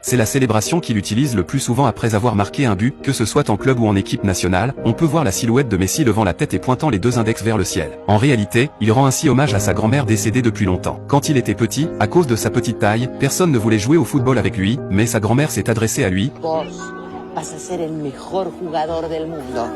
c'est la célébration qu'il utilise le plus souvent après avoir marqué un but, que ce soit en club ou en équipe nationale. On peut voir la silhouette de Messi levant la tête et pointant les deux index vers le ciel. En réalité, il rend ainsi hommage à sa grand-mère décédée depuis longtemps. Quand il était petit, à cause de sa petite taille, personne ne voulait jouer au football avec lui, mais sa grand-mère s'est adressée à lui. Vos vas a ser el mejor jugador del mundo.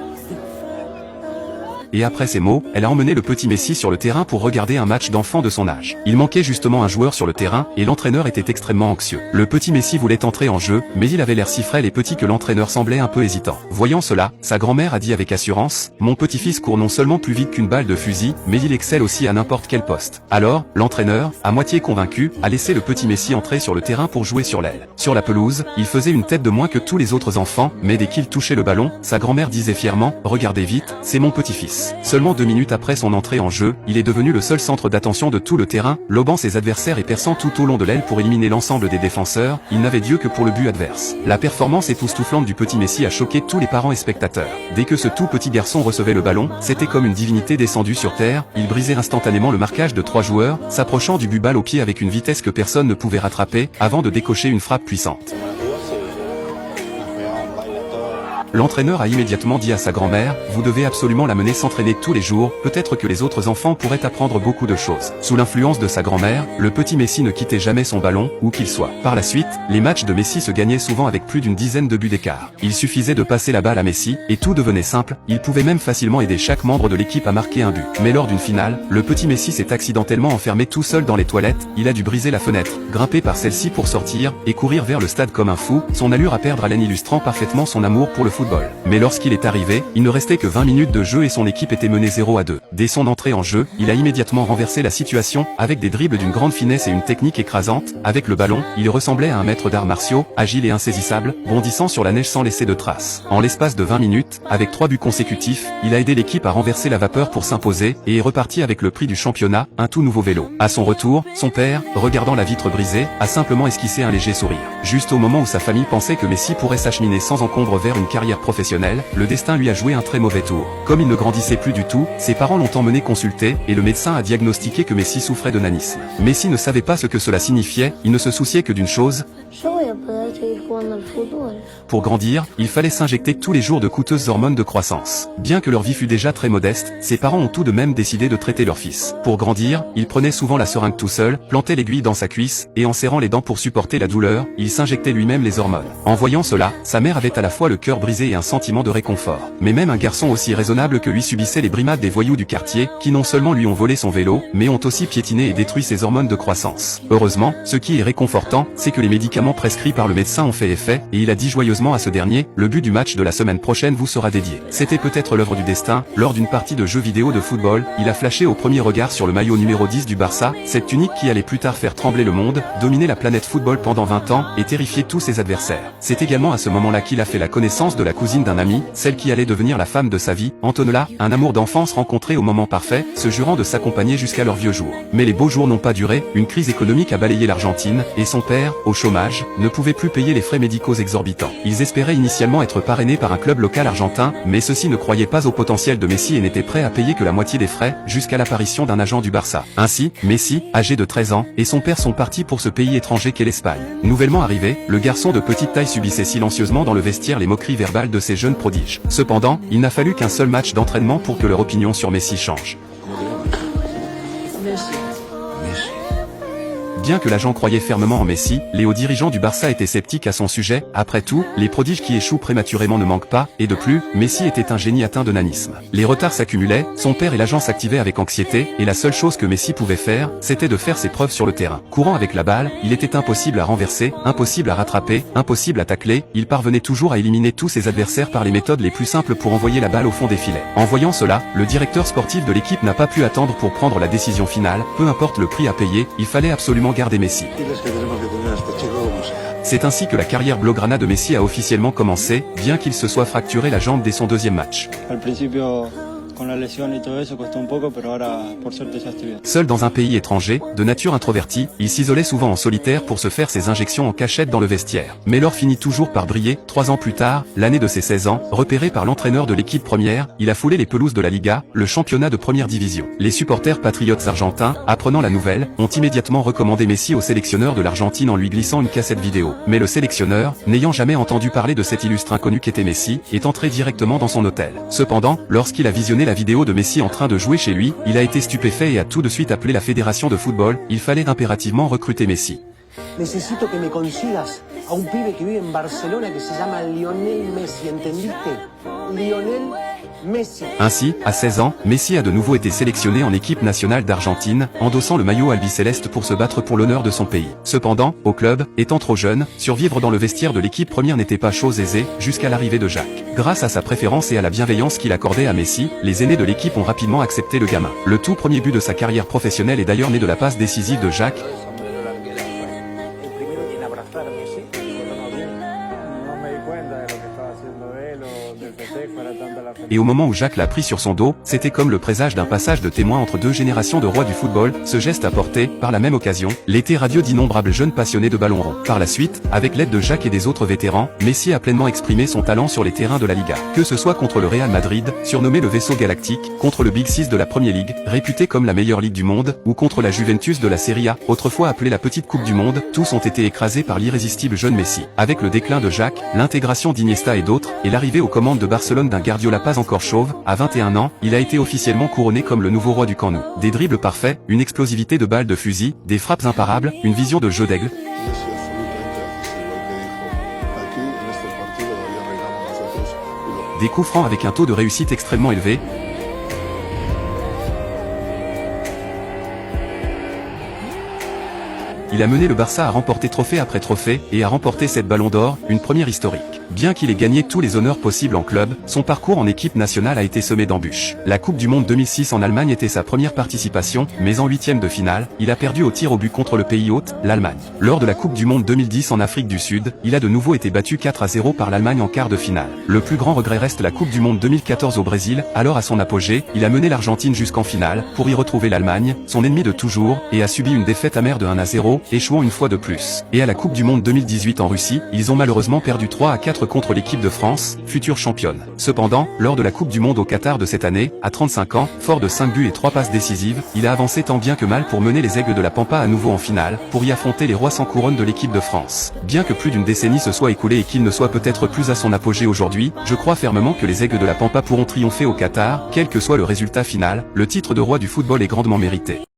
Et après ces mots, elle a emmené le petit Messi sur le terrain pour regarder un match d'enfants de son âge. Il manquait justement un joueur sur le terrain, et l'entraîneur était extrêmement anxieux. Le petit Messi voulait entrer en jeu, mais il avait l'air si frêle et petit que l'entraîneur semblait un peu hésitant. Voyant cela, sa grand-mère a dit avec assurance, « Mon petit-fils court non seulement plus vite qu'une balle de fusil, mais il excelle aussi à n'importe quel poste. » Alors, l'entraîneur, à moitié convaincu, a laissé le petit Messi entrer sur le terrain pour jouer sur l'aile. Sur la pelouse, il faisait une tête de moins que tous les autres enfants, mais dès qu'il touchait le ballon, sa grand-mère disait fièrement, « Regardez vite, c'est mon petit-fils. » Seulement 2 minutes après son entrée en jeu, il est devenu le seul centre d'attention de tout le terrain, lobant ses adversaires et perçant tout au long de l'aile pour éliminer l'ensemble des défenseurs. Il n'avait d'yeux que pour le but adverse. La performance époustouflante du petit Messi a choqué tous les parents et spectateurs. Dès que ce tout petit garçon recevait le ballon, c'était comme une divinité descendue sur terre. Il brisait instantanément le marquage de 3 joueurs, s'approchant du but balle au pied avec une vitesse que personne ne pouvait rattraper, avant de décocher une frappe puissante. L'entraîneur a immédiatement dit à sa grand-mère, « Vous devez absolument l'amener s'entraîner tous les jours, peut-être que les autres enfants pourraient apprendre beaucoup de choses. » Sous l'influence de sa grand-mère, le petit Messi ne quittait jamais son ballon, où qu'il soit. Par la suite, les matchs de Messi se gagnaient souvent avec plus d'une dizaine de buts d'écart. Il suffisait de passer la balle à Messi, et tout devenait simple, il pouvait même facilement aider chaque membre de l'équipe à marquer un but. Mais lors d'une finale, le petit Messi s'est accidentellement enfermé tout seul dans les toilettes, il a dû briser la fenêtre, grimper par celle-ci pour sortir, et courir vers le stade comme un fou, son allure à perdre haleine illustrant parfaitement son amour pour le football. Mais lorsqu'il est arrivé, il ne restait que 20 minutes de jeu et son équipe était menée 0-2. Dès son entrée en jeu, il a immédiatement renversé la situation, avec des dribbles d'une grande finesse et une technique écrasante. Avec le ballon, il ressemblait à un maître d'arts martiaux, agile et insaisissable, bondissant sur la neige sans laisser de traces. En l'espace de 20 minutes, avec 3 buts consécutifs, il a aidé l'équipe à renverser la vapeur pour s'imposer, et est reparti avec le prix du championnat, un tout nouveau vélo. À son retour, son père, regardant la vitre brisée, a simplement esquissé un léger sourire. Juste au moment où sa famille pensait que Messi pourrait s'acheminer sans encombre vers une carrière professionnelle, le destin lui a joué un très mauvais tour. Comme il ne grandissait plus du tout, ses parents l'ont emmené consulter, et le médecin a diagnostiqué que Messi souffrait de nanisme. Messi ne savait pas ce que cela signifiait, il ne se souciait que d'une chose. Pour grandir, il fallait s'injecter tous les jours de coûteuses hormones de croissance. Bien que leur vie fût déjà très modeste, ses parents ont tout de même décidé de traiter leur fils. Pour grandir, il prenait souvent la seringue tout seul, plantait l'aiguille dans sa cuisse, et en serrant les dents pour supporter la douleur, il s'injectait lui-même les hormones. En voyant cela, sa mère avait à la fois le cœur brisé et un sentiment de réconfort. Mais même un garçon aussi raisonnable que lui subissait les brimades des voyous du quartier, qui non seulement lui ont volé son vélo, mais ont aussi piétiné et détruit ses hormones de croissance. Heureusement, ce qui est réconfortant, c'est que les médicaments prescrits par le médecin ont fait effet, et il a dit joyeusement à ce dernier, « Le but du match de la semaine prochaine vous sera dédié. » C'était peut-être l'œuvre du destin. Lors d'une partie de jeux vidéo de football, il a flashé au premier regard sur le maillot numéro 10 du Barça, cette tunique qui allait plus tard faire trembler le monde, dominer la planète football pendant 20 ans, et terrifier tous ses adversaires. C'est également à ce moment-là qu'il a fait la connaissance de la cousine d'un ami, celle qui allait devenir la femme de sa vie, Antonella, un amour d'enfance rencontré au moment parfait, se jurant de s'accompagner jusqu'à leurs vieux jours. Mais les beaux jours n'ont pas duré, une crise économique a balayé l'Argentine, et son père, au chômage, ne pouvait plus payer les frais médicaux exorbitants. Ils espéraient initialement être parrainés par un club local argentin, mais ceux-ci ne croyaient pas au potentiel de Messi et n'étaient prêts à payer que la moitié des frais, jusqu'à l'apparition d'un agent du Barça. Ainsi, Messi, âgé de 13 ans, et son père sont partis pour ce pays étranger qu'est l'Espagne. Nouvellement arrivé, le garçon de petite taille subissait silencieusement dans le vestiaire les moqueries verbales de ces jeunes prodiges. Cependant, il n'a fallu qu'un seul match d'entraînement pour que leur opinion sur Messi change. Bien que l'agent croyait fermement en Messi, les hauts dirigeants du Barça étaient sceptiques à son sujet. Après tout, les prodiges qui échouent prématurément ne manquent pas, et de plus, Messi était un génie atteint de nanisme. Les retards s'accumulaient, son père et l'agent s'activaient avec anxiété, et la seule chose que Messi pouvait faire, c'était de faire ses preuves sur le terrain. Courant avec la balle, il était impossible à renverser, impossible à rattraper, impossible à tacler, il parvenait toujours à éliminer tous ses adversaires par les méthodes les plus simples pour envoyer la balle au fond des filets. En voyant cela, le directeur sportif de l'équipe n'a pas pu attendre pour prendre la décision finale, peu importe le prix à payer, il fallait absolument garder Messi. C'est ainsi que la carrière blaugrana de Messi a officiellement commencé, bien qu'il se soit fracturé la jambe dès son deuxième match. con la lesión y todo eso costó un poco, pero ahora por suerte ya estoy bien. Seul dans un pays étranger, de nature introvertie, il s'isolait souvent en solitaire pour se faire ses injections en cachette dans le vestiaire. Mais l'or finit toujours par briller. 3 ans plus tard, l'année de ses 16 ans, repéré par l'entraîneur de l'équipe première, il a foulé les pelouses de la Liga, le championnat de première division. Les supporters patriotes argentins, apprenant la nouvelle, ont immédiatement recommandé Messi au sélectionneur de l'Argentine en lui glissant une cassette vidéo. Mais le sélectionneur, n'ayant jamais entendu parler de cet illustre inconnu qu'était Messi, est entré directement dans son hôtel. Cependant, lorsqu'il a visionné la vidéo de Messi en train de jouer chez lui, il a été stupéfait et a tout de suite appelé la fédération de football. Il fallait impérativement recruter Messi. Necesito que me consigas a un pibe que vive en Barcelona que se llama Lionel Messi, ¿entendiste? Lionel Messi. Ainsi, à 16 ans, Messi a de nouveau été sélectionné en équipe nationale d'Argentine, endossant le maillot albicéleste pour se battre pour l'honneur de son pays. Cependant, au club, étant trop jeune, survivre dans le vestiaire de l'équipe première n'était pas chose aisée, jusqu'à l'arrivée de Jacques. Grâce à sa préférence et à la bienveillance qu'il accordait à Messi, les aînés de l'équipe ont rapidement accepté le gamin. Le tout premier but de sa carrière professionnelle est d'ailleurs né de la passe décisive de Jacques. Et au moment où Jacques l'a pris sur son dos, c'était comme le présage d'un passage de témoin entre deux générations de rois du football. Ce geste a porté, par la même occasion, l'été radieux d'innombrables jeunes passionnés de ballon rond. Par la suite, avec l'aide de Jacques et des autres vétérans, Messi a pleinement exprimé son talent sur les terrains de la Liga. Que ce soit contre le Real Madrid, surnommé le vaisseau galactique, contre le Big Six de la Premier League, réputé comme la meilleure ligue du monde, ou contre la Juventus de la Serie A, autrefois appelée la petite coupe du monde, tous ont été écrasés par l'irrésistible jeune Messi. Avec le déclin de Jacques, l'intégration d'Iniesta et d'autres, et l'arrivée aux commandes de Barcelone d'un Guardiola pas encore chauve, à 21 ans, il a été officiellement couronné comme le nouveau roi du Camp Nou. Des dribbles parfaits, une explosivité de balles de fusil, des frappes imparables, une vision de jeu d'aigle. Des coups francs avec un taux de réussite extrêmement élevé. Il a mené le Barça à remporter trophée après trophée, et à remporter cette Ballon d'Or, une première historique. Bien qu'il ait gagné tous les honneurs possibles en club, son parcours en équipe nationale a été semé d'embûches. La Coupe du Monde 2006 en Allemagne était sa première participation, mais en huitième de finale, il a perdu au tir au but contre le pays hôte, l'Allemagne. Lors de la Coupe du Monde 2010 en Afrique du Sud, il a de nouveau été battu 4-0 par l'Allemagne en quart de finale. Le plus grand regret reste la Coupe du Monde 2014 au Brésil, alors à son apogée, il a mené l'Argentine jusqu'en finale, pour y retrouver l'Allemagne, son ennemi de toujours, et a subi une défaite amère de 1-0, échouant une fois de plus. Et à la Coupe du Monde 2018 en Russie, ils ont malheureusement perdu 3-4 contre l'équipe de France, future championne. Cependant, lors de la Coupe du Monde au Qatar de cette année, à 35 ans, fort de 5 buts et 3 passes décisives, il a avancé tant bien que mal pour mener les Aigles de la Pampa à nouveau en finale, pour y affronter les rois sans couronne de l'équipe de France. Bien que plus d'une décennie se soit écoulée et qu'il ne soit peut-être plus à son apogée aujourd'hui, je crois fermement que les Aigles de la Pampa pourront triompher au Qatar, quel que soit le résultat final. Le titre de roi du football est grandement mérité.